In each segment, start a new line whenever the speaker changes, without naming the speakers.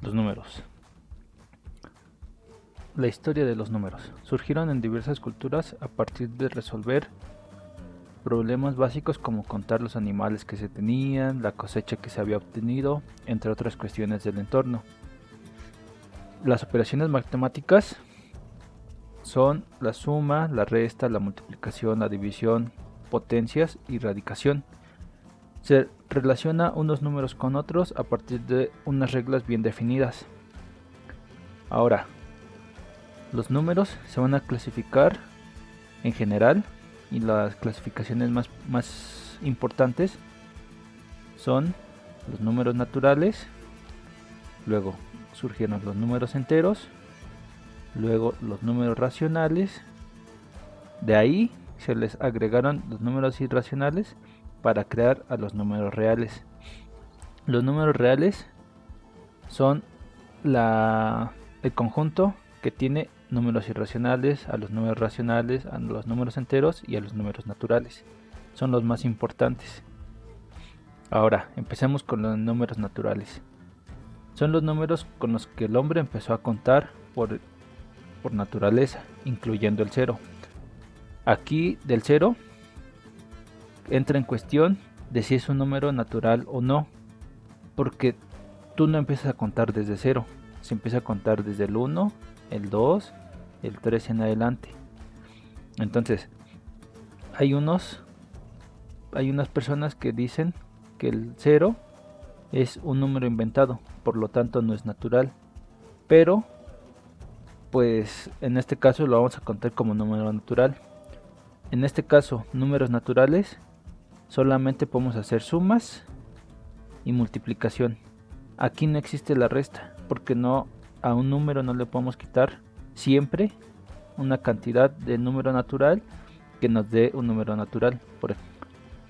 Los números. La historia de los números. Surgieron en diversas culturas a partir de resolver problemas básicos como contar los animales que se tenían, la cosecha que se había obtenido, entre otras cuestiones del entorno. Las operaciones matemáticas son la suma, la resta, la multiplicación, la división, potencias y radicación. Se relaciona unos números con otros a partir de unas reglas bien definidas. Ahora, los números se van a clasificar en general y las clasificaciones más importantes son los números naturales, luego surgieron los números enteros, luego los números racionales, de ahí se les agregaron los números irracionales para crear a los números reales. Los números reales son el conjunto que tiene números irracionales, a los números racionales, a los números enteros y a los números naturales. Son los más importantes. Ahora, empecemos con los números naturales. Son los números con los que el hombre empezó a contar por naturaleza, incluyendo el cero. Aquí del cero entra en cuestión de si es un número natural o no, porque tú no empiezas a contar desde cero, se empieza a contar desde el 1, el 2, el 3 en adelante. Entonces, hay unas personas que dicen que el 0 es un número inventado, por lo tanto no es natural, pero pues en este caso lo vamos a contar como número natural. En este caso, números naturales, solamente podemos hacer sumas y multiplicación. Aquí no existe la resta, porque a un número no le podemos quitar siempre una cantidad de número natural que nos dé un número natural.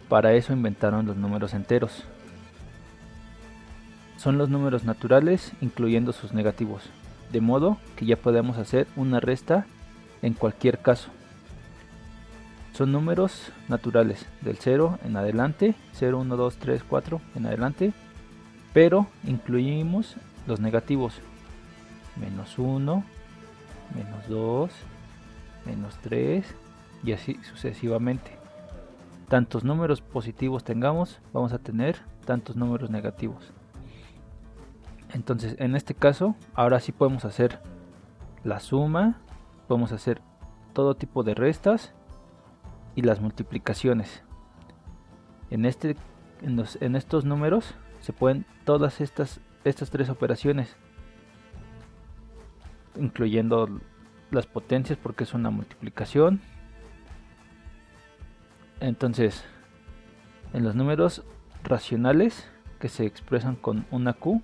Para eso inventaron los números enteros. Son los números naturales incluyendo sus negativos, de modo que ya podemos hacer una resta en cualquier caso. Son números naturales del 0 en adelante, 0, 1, 2, 3, 4 en adelante, pero incluimos los negativos, menos 1, menos 2, menos 3 y así sucesivamente. Tantos números positivos tengamos, vamos a tener tantos números negativos. Entonces, en este caso, ahora sí podemos hacer la suma, podemos hacer todo tipo de restas y las multiplicaciones. En estos números se pueden todas estas tres operaciones, incluyendo las potencias porque es una multiplicación. Entonces, en los números racionales que se expresan con una Q,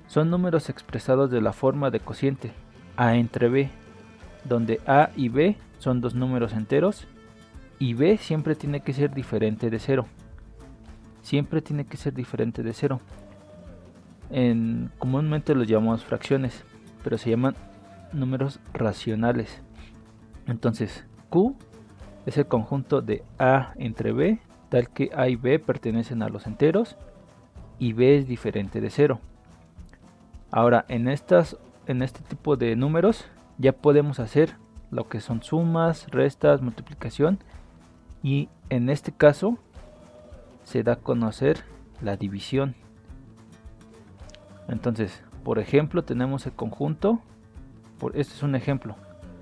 son números expresados de la forma de cociente A entre B, donde A y B son dos números enteros y B siempre tiene que ser diferente de 0. Siempre tiene que ser diferente de 0. Comúnmente los llamamos fracciones, pero se llaman números racionales. Entonces, Q es el conjunto de A entre B, tal que A y B pertenecen a los enteros y B es diferente de 0. Ahora, en este tipo de números ya podemos hacer lo que son sumas, restas, multiplicación, y en este caso se da a conocer la división. Entonces, por ejemplo, tenemos el conjunto, este es un ejemplo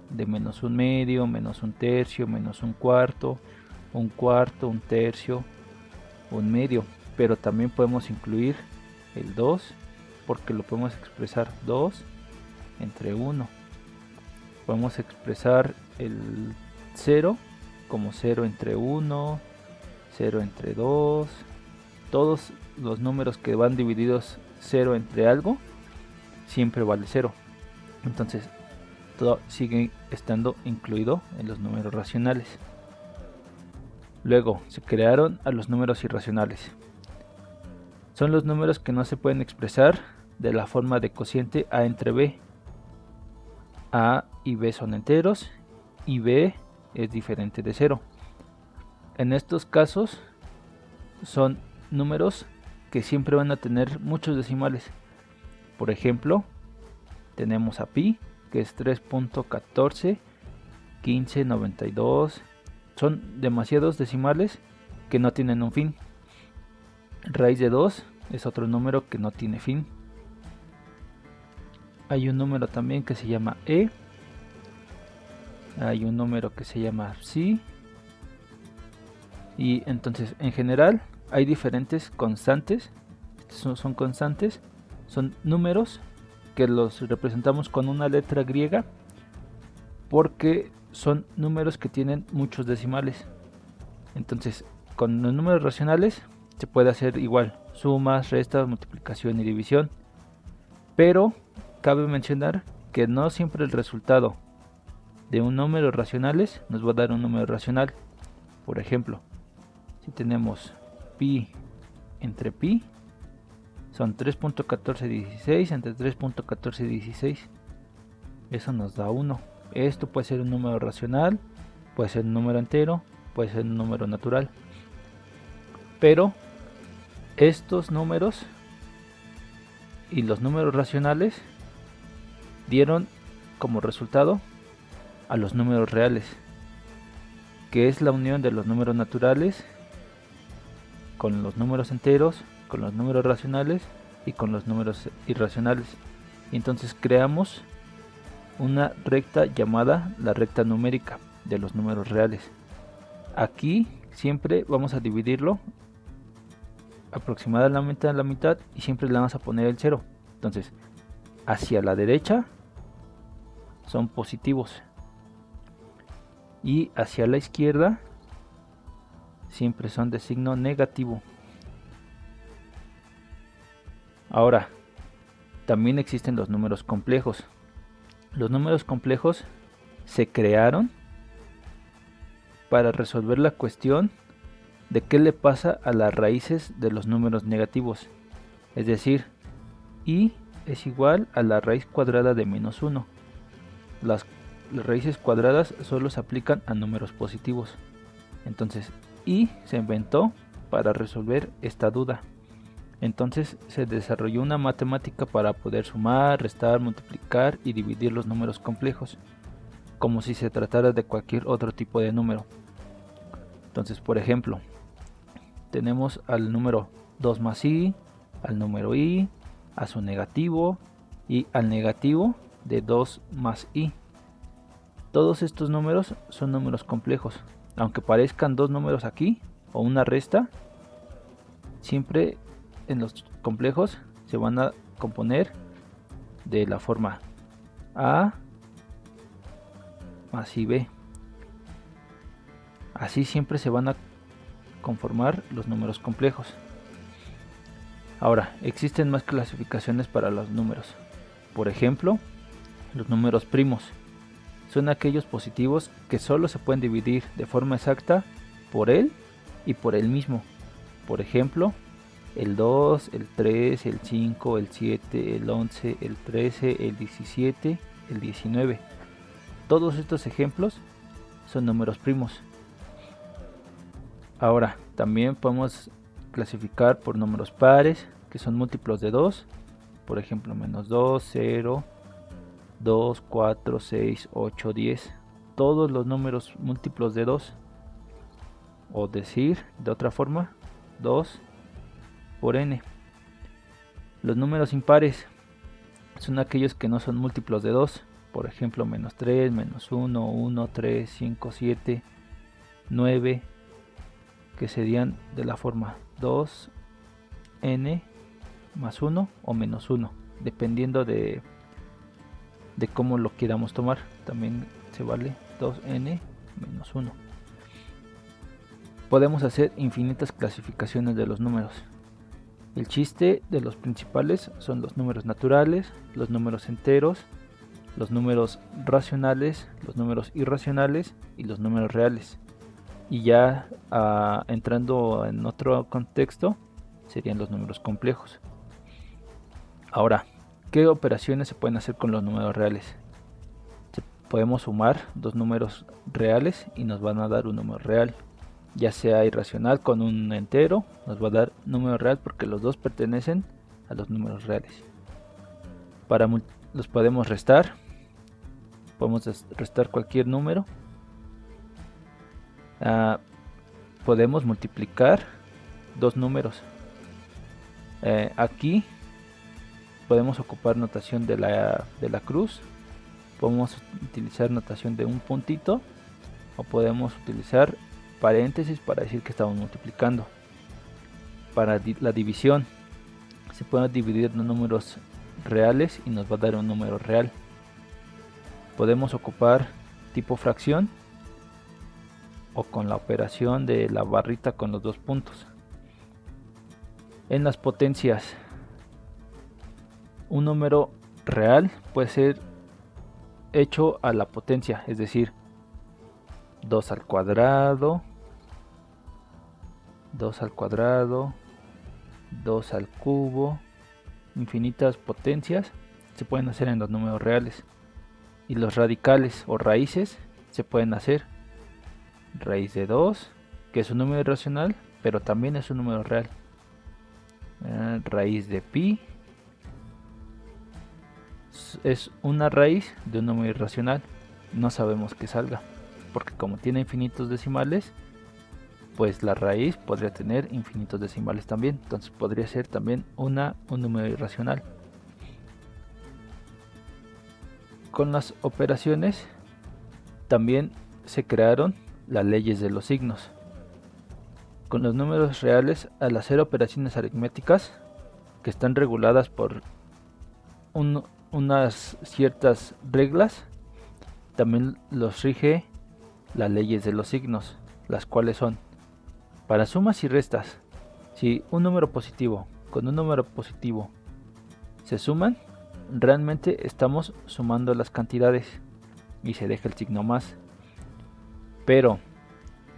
de menos un medio, menos un tercio, menos un cuarto, un tercio, un medio, pero también podemos incluir el 2 porque lo podemos expresar 2 entre 1. Podemos expresar el 0 como 0 entre 1, 0 entre 2. Todos los números que van divididos 0 entre algo siempre vale 0. Entonces todo sigue estando incluido en los números racionales. Luego se crearon a los números irracionales. Son los números que no se pueden expresar de la forma de cociente A entre B. A y B son enteros y B es diferente de 0. En estos casos son números que siempre van a tener muchos decimales. Por ejemplo, tenemos a pi, que es 3.141592. Son demasiados decimales que no tienen un fin. Raíz de 2 es otro número que no tiene fin. Hay un número también que se llama e. Hay un número que se llama psi. Y entonces en general hay diferentes constantes. Son constantes, son números que los representamos con una letra griega porque son números que tienen muchos decimales. Entonces con los números racionales se puede hacer igual, sumas, restas, multiplicación y división, pero cabe mencionar que no siempre el resultado de un número racionales nos va a dar un número racional. Por ejemplo, si tenemos pi entre pi, son 3.1416 entre 3.1416, eso nos da 1. Esto puede ser un número racional, puede ser un número entero, puede ser un número natural, pero estos números y los números racionales dieron como resultado a los números reales, que es la unión de los números naturales con los números enteros, con los números racionales y con los números irracionales. Y entonces creamos una recta llamada la recta numérica de los números reales. Aquí siempre vamos a dividirlo aproximadamente a la mitad y siempre le vamos a poner el 0. Entonces hacia la derecha son positivos y hacia la izquierda siempre son de signo negativo. Ahora, también existen los números complejos. Los números complejos se crearon para resolver la cuestión de qué le pasa a las raíces de los números negativos. Es decir, y es igual a la raíz cuadrada de menos 1. Las raíces cuadradas solo se aplican a números positivos. Entonces, y se inventó para resolver esta duda. Entonces se desarrolló una matemática para poder sumar, restar, multiplicar y dividir los números complejos, como si se tratara de cualquier otro tipo de número. Entonces, por ejemplo, tenemos al número 2 más i, al número i, a su negativo y al negativo de 2 más i. Todos estos números son números complejos. Aunque parezcan dos números aquí o una resta, siempre en los complejos se van a componer de la forma a más ib. Así siempre se van a conformar los números complejos. Ahora, existen más clasificaciones para los números. Por ejemplo, los números primos son aquellos positivos que solo se pueden dividir de forma exacta por él y por él mismo. Por ejemplo, el 2, el 3, el 5, el 7, el 11, el 13, el 17, el 19. Todos estos ejemplos son números primos. Ahora, también podemos clasificar por números pares, que son múltiplos de 2. Por ejemplo, menos 2, 0, 2, 4, 6, 8, 10. Todos los números múltiplos de 2. O decir, de otra forma, 2 por n. Los números impares son aquellos que no son múltiplos de 2. Por ejemplo, menos 3, menos 1, 1, 3, 5, 7, 9, que serían de la forma 2, n más 1 o menos 1, dependiendo de cómo lo queramos tomar. También se vale 2n menos 1. Podemos hacer infinitas clasificaciones de los números. El chiste de los principales son los números naturales, los números enteros, los números racionales, los números irracionales y los números reales. Y ya entrando en otro contexto, serían los números complejos. Ahora, ¿qué operaciones se pueden hacer con los números reales? Podemos sumar dos números reales y nos van a dar un número real. Ya sea irracional con un entero, nos va a dar número real porque los dos pertenecen a los números reales. Los podemos restar. Podemos restar cualquier número. Podemos multiplicar dos números. Aquí podemos ocupar notación de la cruz. Podemos utilizar notación de un puntito. O podemos utilizar paréntesis para decir que estamos multiplicando. Para la división, se pueden dividir los números reales y nos va a dar un número real. Podemos ocupar tipo fracción o con la operación de la barrita con los dos puntos. En las potencias, un número real puede ser hecho a la potencia, es decir, 2 al cuadrado, 2 al cuadrado, 2 al cubo. Infinitas potencias se pueden hacer en los números reales. Y los radicales o raíces se pueden hacer raíz de 2, que es un número irracional, pero también es un número real. Raíz de pi es una raíz de un número irracional. No sabemos que salga, porque como tiene infinitos decimales, pues la raíz podría tener infinitos decimales también. Entonces podría ser también un número irracional. Con las operaciones también se crearon las leyes de los signos. Con los números reales, al hacer operaciones aritméticas que están reguladas por unas ciertas reglas, también los rige las leyes de los signos, las cuales son: para sumas y restas, si un número positivo con un número positivo se suman, realmente estamos sumando las cantidades y se deja el signo más. Pero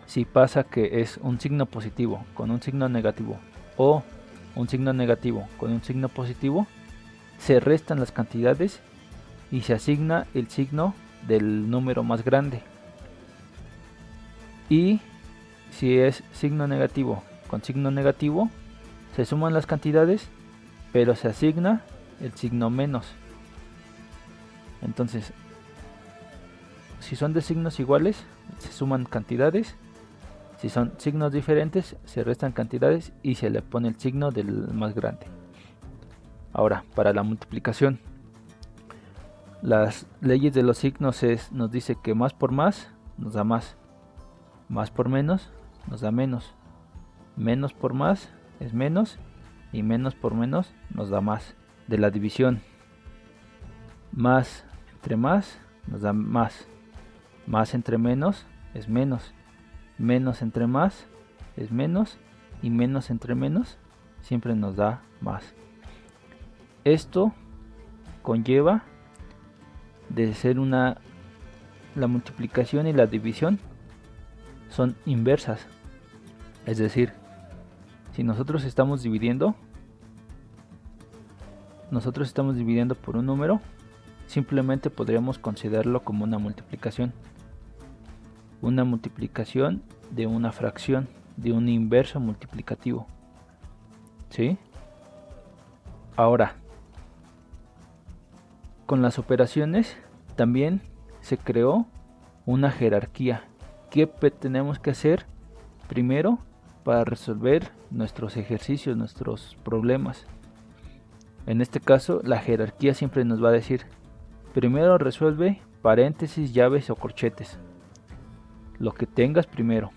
si pasa que es un signo positivo con un signo negativo o un signo negativo con un signo positivo, se restan las cantidades y se asigna el signo del número más grande. Y si es signo negativo con signo negativo, se suman las cantidades, pero se asigna el signo menos. Entonces, si son de signos iguales, se suman cantidades. Si son signos diferentes, se restan cantidades y se le pone el signo del más grande. Ahora, para la multiplicación, las leyes de los signos nos dice que más por más nos da más por menos nos da menos, menos por más es menos y menos por menos nos da más. De la división, más entre más nos da más, más entre menos es menos, menos entre más es menos y menos entre menos siempre nos da más. Esto conlleva de ser la multiplicación y la división son inversas. Es decir, si nosotros estamos dividiendo por un número, simplemente podríamos considerarlo como una multiplicación de una fracción, de un inverso multiplicativo. ¿Sí? Ahora, con las operaciones también se creó una jerarquía. ¿Qué tenemos que hacer primero para resolver nuestros ejercicios, nuestros problemas? En este caso, la jerarquía siempre nos va a decir: primero resuelve paréntesis, llaves o corchetes. Lo que tengas primero.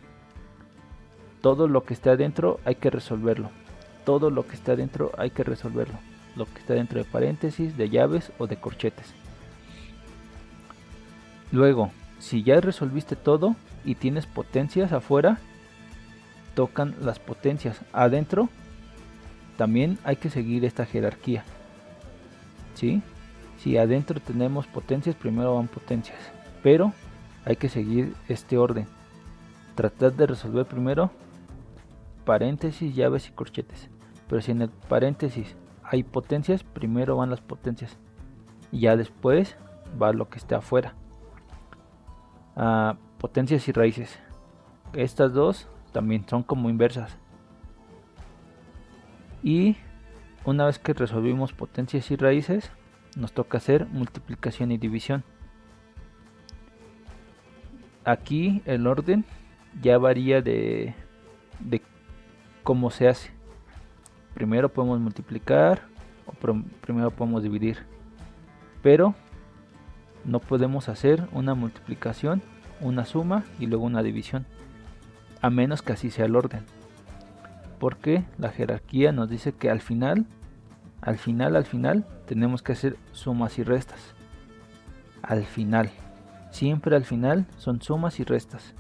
Todo lo que esté adentro hay que resolverlo. Todo lo que esté adentro hay que resolverlo. Lo que está dentro de paréntesis, de llaves o de corchetes. Luego, si ya resolviste todo y tienes potencias afuera, tocan las potencias. Adentro también hay que seguir esta jerarquía. ¿Sí? Si adentro tenemos potencias, primero van potencias. Pero hay que seguir este orden. Tratar de resolver primero paréntesis, llaves y corchetes. Pero si en el paréntesis hay potencias, primero van las potencias. Y ya después va lo que está afuera. Potencias y raíces. Estas dos también son como inversas. Y una vez que resolvimos potencias y raíces, nos toca hacer multiplicación y división. Aquí el orden ya varía de cómo se hace. Primero podemos multiplicar o primero podemos dividir, pero no podemos hacer una multiplicación, una suma y luego una división, a menos que así sea el orden, porque la jerarquía nos dice que al final tenemos que hacer sumas y restas. Al final, siempre al final son sumas y restas.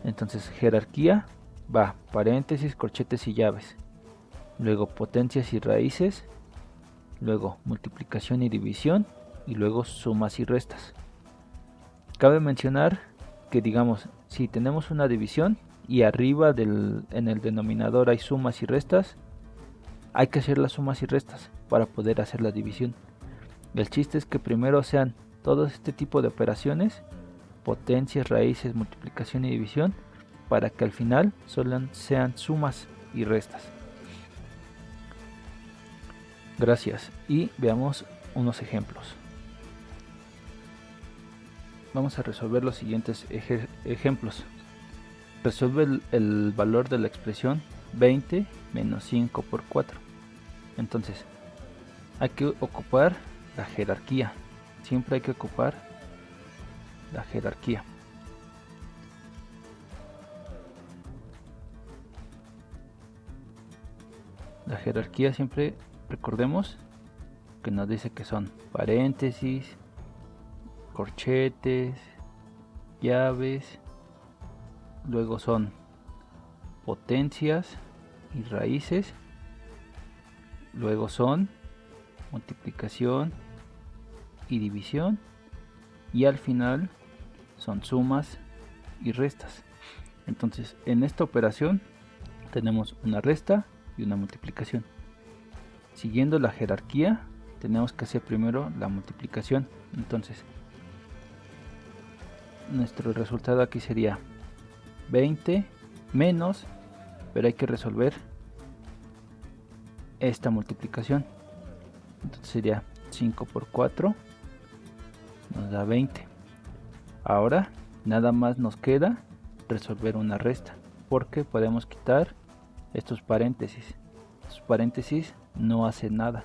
Entonces jerarquía va paréntesis, corchetes y llaves, luego potencias y raíces, luego multiplicación y división y luego sumas y restas. Cabe mencionar que, digamos, si tenemos una división y arriba en el denominador hay sumas y restas, hay que hacer las sumas y restas para poder hacer la división. El chiste es que primero sean todo este tipo de operaciones, potencias, raíces, multiplicación y división, para que al final solo sean sumas y restas. Gracias, y veamos unos ejemplos. Vamos a resolver los siguientes ejemplos. Resuelve el valor de la expresión 20 menos 5 por 4. Entonces, hay que ocupar la jerarquía. Siempre hay que ocupar la jerarquía. La jerarquía siempre, recordemos que nos dice que son paréntesis, corchetes, llaves, luego son potencias y raíces, luego son multiplicación y división, y al final son sumas y restas. Entonces, en esta operación tenemos una resta y una multiplicación. Siguiendo la jerarquía, tenemos que hacer primero la multiplicación. Entonces, nuestro resultado aquí sería 20 menos, pero hay que resolver esta multiplicación. Entonces sería 5 por 4 nos da 20. Ahora nada más nos queda resolver una resta, porque podemos quitar estos paréntesis. Estos paréntesis no hacen nada.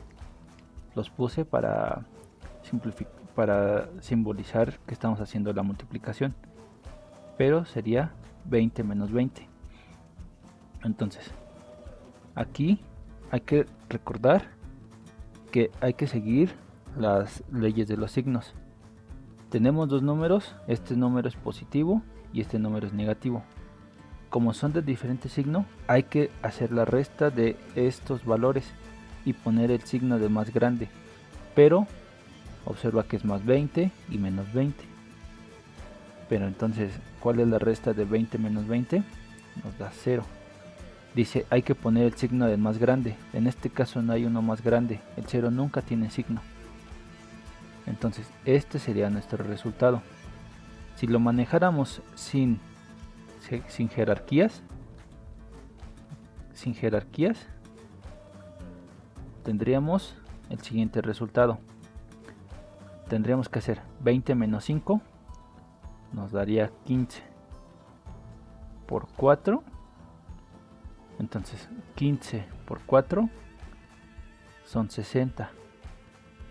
Los puse para simbolizar que estamos haciendo la multiplicación, pero sería 20 menos 20. Entonces, aquí hay que recordar que hay que seguir las leyes de los signos. Tenemos dos números, este número es positivo y este número es negativo. Como son de diferente signo, hay que hacer la resta de estos valores y poner el signo de más grande, pero observa que es más 20 y menos 20. Pero entonces, ¿cuál es la resta de 20 menos 20? Nos da 0. Dice, hay que poner el signo del más grande. En este caso no hay uno más grande. El 0 nunca tiene signo. Entonces, este sería nuestro resultado. Si lo manejáramos sin jerarquías, tendríamos el siguiente resultado. Tendríamos que hacer 20 menos 5, nos daría 15 por 4. Entonces 15 por 4 son 60.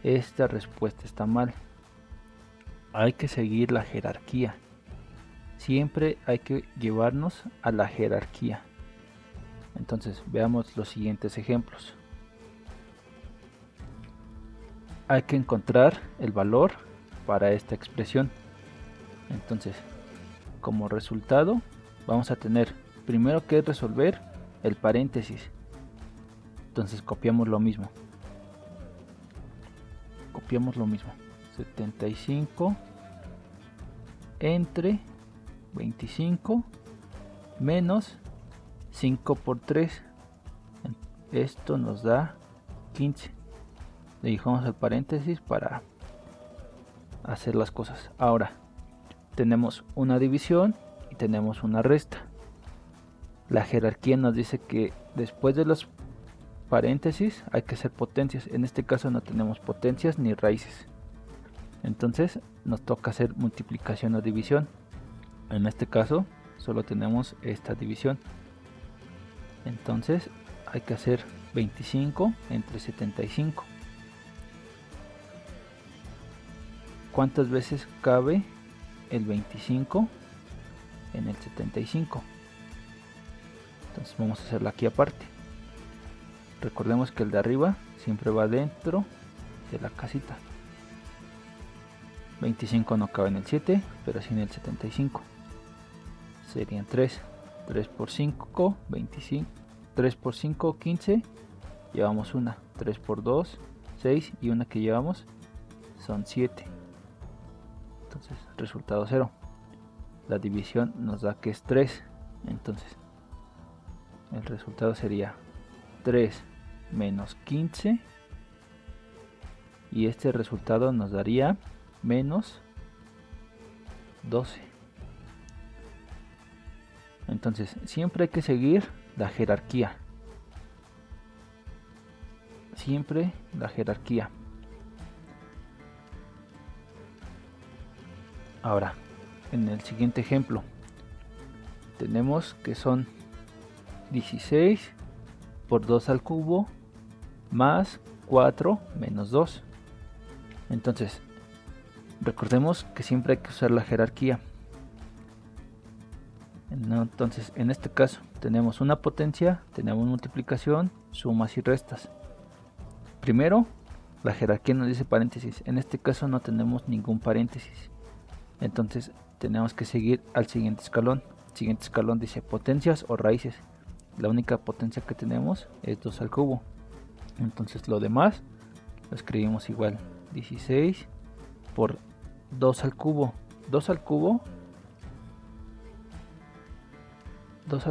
Esta respuesta está mal. Hay que seguir la jerarquía. Siempre hay que llevarnos a la jerarquía. Entonces veamos los siguientes ejemplos. Hay que encontrar el valor para esta expresión. Entonces, como resultado, vamos a tener primero que resolver el paréntesis. Entonces copiamos lo mismo. 75 entre 25 menos 5 por 3. Esto nos da 15. Le dejamos el paréntesis para hacer las cosas. Ahora tenemos una división y tenemos una resta. La jerarquía nos dice que después de los paréntesis hay que hacer potencias. En este caso no tenemos potencias ni raíces. Entonces nos toca hacer multiplicación o división. En este caso solo tenemos esta división. Entonces hay que hacer 25 entre 75. ¿Cuántas veces cabe el 25 en el 75? Entonces vamos a hacerlo aquí aparte. Recordemos que el de arriba siempre va dentro de la casita. 25 no cabe en el 7, pero sí en el 75. Serían 3. 3 por 5, 25. 3 por 5, 15. Llevamos una. 3 por 2, 6. Y una que llevamos son 7. Entonces, resultado 0. La división nos da que es 3. Entonces, el resultado sería 3 menos 15. Y este resultado nos daría menos 12. Entonces, siempre hay que seguir la jerarquía. Siempre la jerarquía. Ahora, en el siguiente ejemplo, tenemos que son 16 por 2 al cubo más 4 menos 2. Entonces, recordemos que siempre hay que usar la jerarquía. Entonces, en este caso, tenemos una potencia, tenemos multiplicación, sumas y restas. Primero, la jerarquía nos dice paréntesis. En este caso no tenemos ningún paréntesis. Entonces, tenemos que seguir al siguiente escalón. El siguiente escalón dice potencias o raíces. La única potencia que tenemos es 2 al cubo. Entonces, lo demás lo escribimos igual. 16 por 2 al cubo. 2 al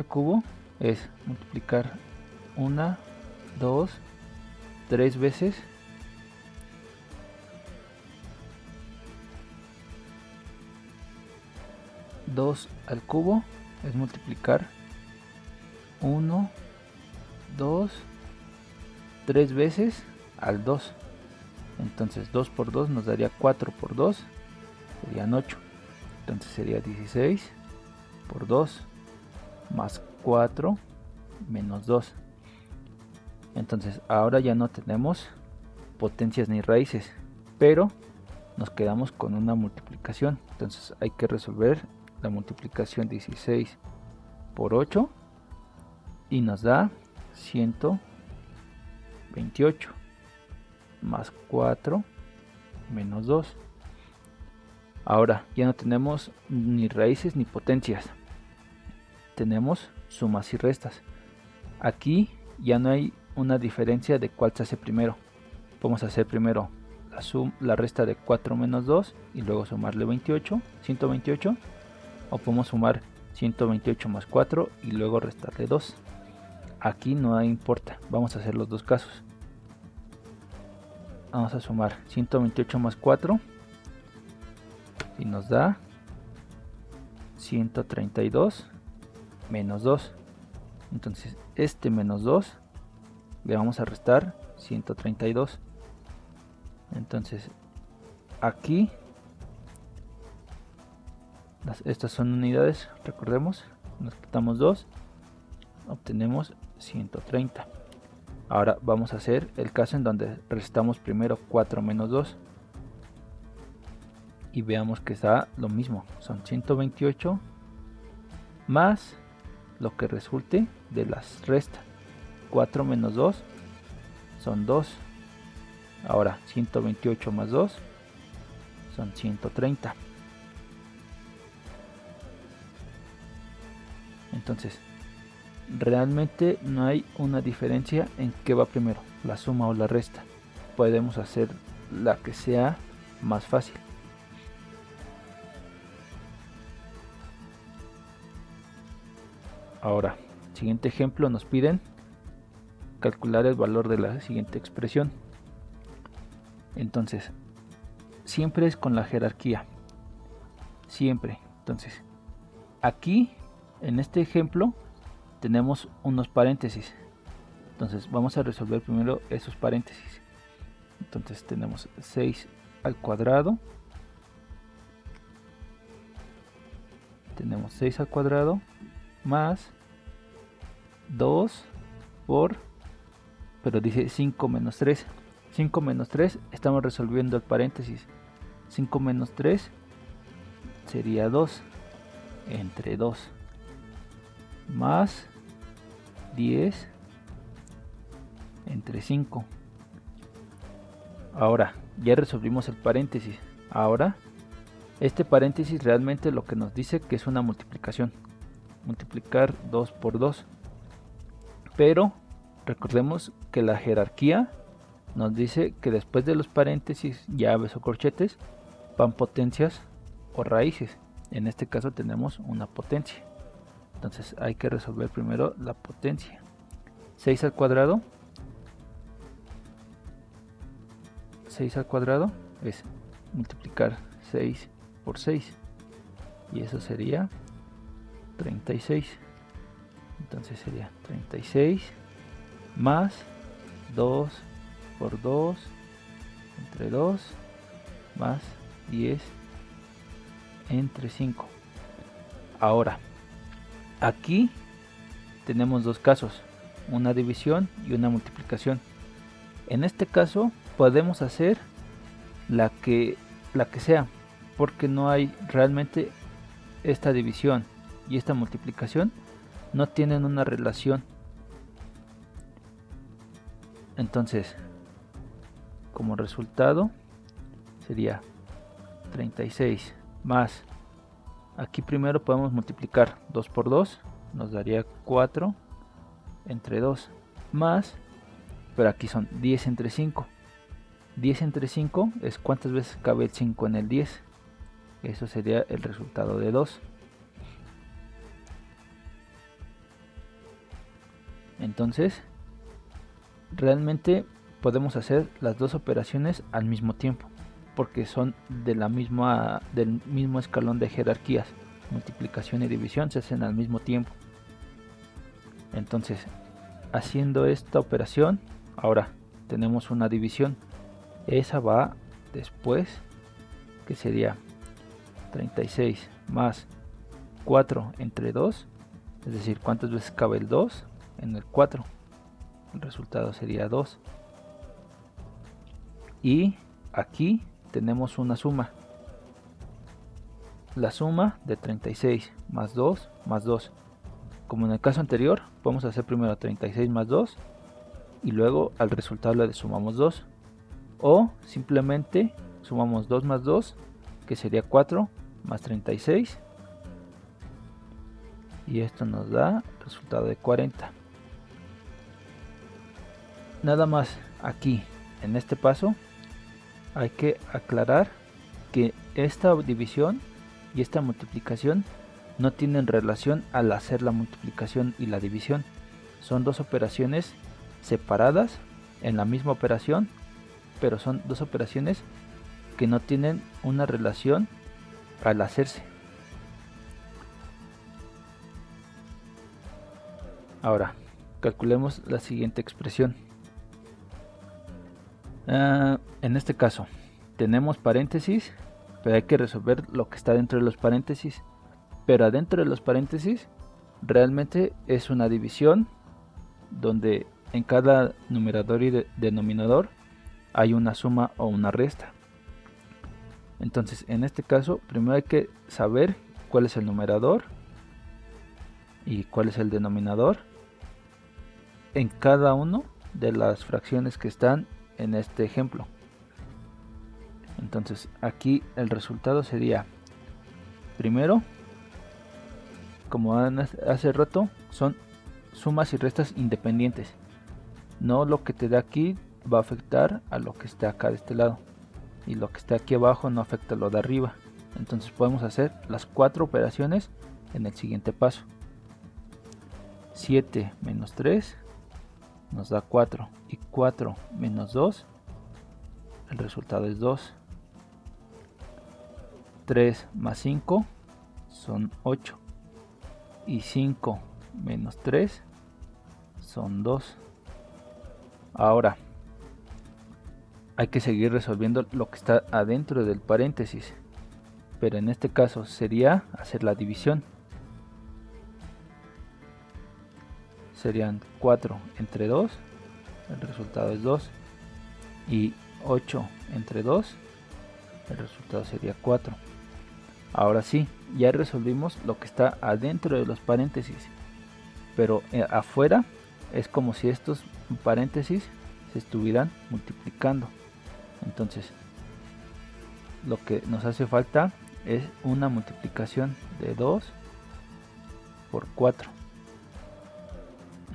cubo es multiplicar 1, 2, 3 veces. Dos al cubo es multiplicar 1, 2, 3 veces al 2. Entonces 2 por 2 nos daría 4 por 2, serían 8. Entonces sería 16 por 2 más 4 menos 2. Entonces ahora ya no tenemos potencias ni raíces, pero nos quedamos con una multiplicación. Entonces hay que resolver la multiplicación. 16 por 8 y nos da 128 más 4 menos 2. Ahora ya no tenemos ni raíces ni potencias, tenemos sumas y restas. Aquí ya no hay una diferencia de cuál se hace primero. Vamos a hacer primero la resta de 4 menos 2 y luego sumarle 128, o podemos sumar 128 más 4 y luego restarle 2. Aquí no importa, vamos a hacer los dos casos. Vamos a sumar 128 más 4 y nos da 132 menos 2. Entonces este menos 2 le vamos a restar 132. Entonces aquí estas son unidades, recordemos, nos quitamos 2, obtenemos 130. Ahora vamos a hacer el caso en donde restamos primero 4 menos 2 y veamos que está lo mismo, son 128 más lo que resulte de las restas. 4 menos 2 son 2. Ahora 128 más 2 son 130. Entonces realmente no hay una diferencia en qué va primero, la suma o la resta. Podemos hacer la que sea más fácil. Ahora, siguiente ejemplo, nos piden calcular el valor de la siguiente expresión. Entonces, siempre es con la jerarquía. Siempre. Entonces, aquí, en este ejemplo, tenemos unos paréntesis. Entonces vamos a resolver primero esos paréntesis. Entonces tenemos 6 al cuadrado. Tenemos 6 al cuadrado más 2 por, pero dice 5 menos 3. 5 menos 3, estamos resolviendo el paréntesis. 5 menos 3 sería 2 entre 2 más 10 entre 5. Ahora ya resolvimos el paréntesis. Ahora este paréntesis realmente lo que nos dice que es una multiplicación. Multiplicar 2 por 2. Pero recordemos que la jerarquía nos dice que después de los paréntesis, llaves o corchetes, van potencias o raíces. En este caso tenemos una potencia. Entonces hay que resolver primero la potencia. 6 al cuadrado. 6 al cuadrado es multiplicar 6 por 6. Y eso sería 36. Entonces sería 36 más 2 por 2 entre 2 más 10 entre 5. Ahora, aquí tenemos dos casos, una división y una multiplicación. En este caso podemos hacer la que sea, porque no hay realmente esta división y esta multiplicación no tienen una relación. Entonces, como resultado sería 36 más, aquí primero podemos multiplicar 2 por 2, nos daría 4 entre 2 más, pero aquí son 10 entre 5. 10 entre 5 es cuántas veces cabe el 5 en el 10. Eso sería el resultado de 2. Entonces, realmente podemos hacer las dos operaciones al mismo tiempo, porque son del mismo escalón de jerarquías. Multiplicación y división se hacen al mismo tiempo. Entonces, haciendo esta operación, ahora tenemos una división. Esa va después, que sería 36 más 4 entre 2, es decir, cuántas veces cabe el 2 en el 4. El resultado sería 2. Y aquí tenemos una suma. La suma de 36 más 2 más 2. Como en el caso anterior, podemos hacer primero 36 más 2 y luego al resultado le sumamos 2. O simplemente sumamos 2 más 2, que sería 4 más 36. Y esto nos da resultado de 40. Nada más aquí en este paso hay que aclarar que esta división y esta multiplicación no tienen relación al hacer la multiplicación y la división. Son dos operaciones separadas en la misma operación, pero son dos operaciones que no tienen una relación al hacerse. Ahora, calculemos la siguiente expresión. En este caso, tenemos paréntesis, pero hay que resolver lo que está dentro de los paréntesis. Pero adentro de los paréntesis, realmente es una división donde en cada numerador y denominador hay una suma o una resta. Entonces, en este caso, primero hay que saber cuál es el numerador y cuál es el denominador en cada una de las fracciones que están en este ejemplo. Entonces, aquí el resultado sería, primero, como hace rato, son sumas y restas independientes. No lo que te da aquí va a afectar a lo que está acá de este lado, y lo que está aquí abajo no afecta a lo de arriba. Entonces podemos hacer las 4 operaciones en el siguiente paso. 7 menos 3 nos da 4, y 4 menos 2, el resultado es 2. 3 más 5 son 8, y 5 menos 3 son 2. Ahora hay que seguir resolviendo lo que está adentro del paréntesis, pero en este caso sería hacer la división. Serían 4 entre 2, el resultado es 2, y 8 entre 2, el resultado sería 4. Ahora sí, ya resolvimos lo que está adentro de los paréntesis, pero afuera es como si estos paréntesis se estuvieran multiplicando. Entonces lo que nos hace falta es una multiplicación de 2 por 4.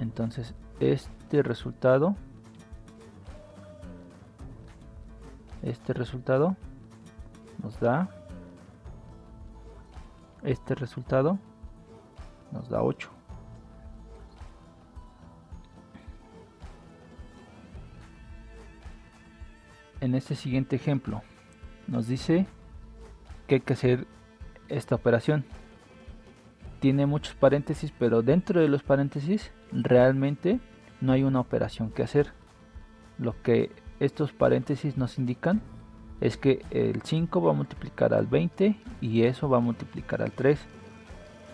Entonces este resultado nos da 8. En este siguiente ejemplo nos dice que hay que hacer esta operación. Tiene muchos paréntesis, pero dentro de los paréntesis realmente no hay una operación que hacer. Lo que estos paréntesis nos indican es que el 5 va a multiplicar al 20 y eso va a multiplicar al 3,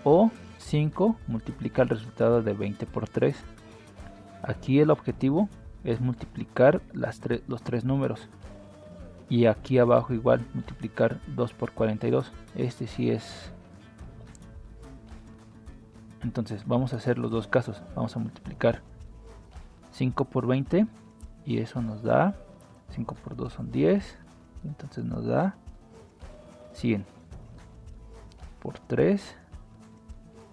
o 5 multiplica el resultado de 20 por 3. Aquí el objetivo es multiplicar los tres números, y aquí abajo igual multiplicar 2 por 42. Este sí es. Entonces vamos a hacer los dos casos. Vamos a multiplicar 5 por 20 y eso nos da 5 por 2 son 10, entonces nos da 100 por 3,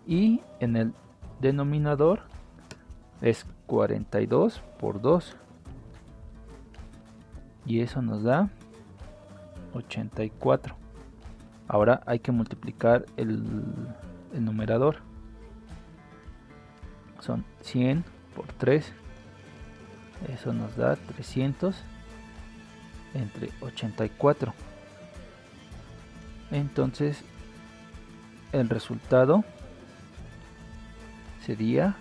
y en el denominador es 42 por 2 y eso nos da 84. Ahora hay que multiplicar el numerador. Son 100 por 3, eso nos da 300 entre 84. Entonces el resultado sería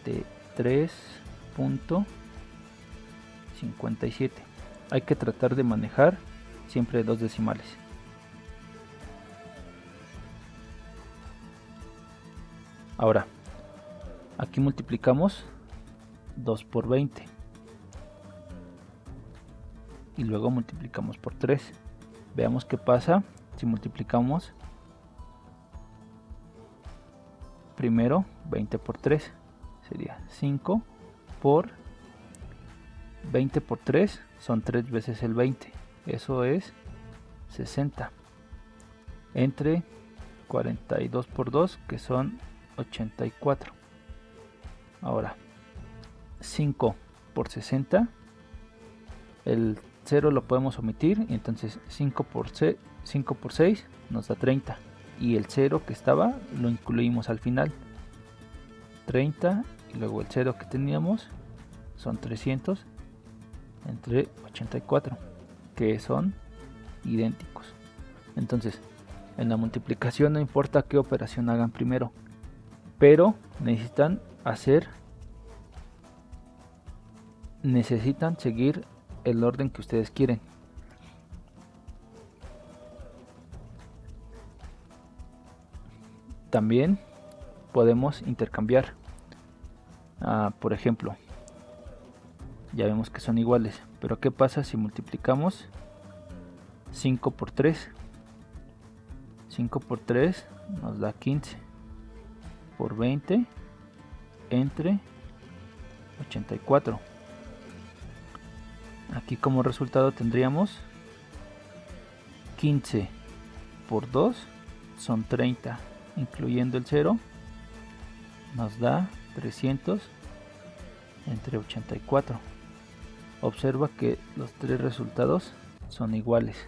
de 3.57. Hay que tratar de manejar siempre dos decimales. Ahora aquí multiplicamos 2 por 20 y luego multiplicamos por 3. Veamos qué pasa si multiplicamos primero 20 por 3. Sería 5 por 20 por 3 son 3 veces el 20, eso es 60, entre 42 por 2 que son 84. Ahora 5 por 60, el 0 lo podemos omitir, entonces 5 por 6 nos da 30, y el 0 que estaba lo incluimos al final, 30, y luego el 0 que teníamos son 300 entre 84, que son idénticos. Entonces en la multiplicación no importa qué operación hagan primero, pero necesitan seguir el orden que ustedes quieren. También podemos intercambiar. Por ejemplo, ya vemos que son iguales, pero ¿qué pasa si multiplicamos 5 por 3? 5 por 3 nos da 15 por 20 entre 84. Aquí como resultado tendríamos 15 por 2 son 30, incluyendo el 0 nos da 300 entre 84. Observa que los tres resultados son iguales.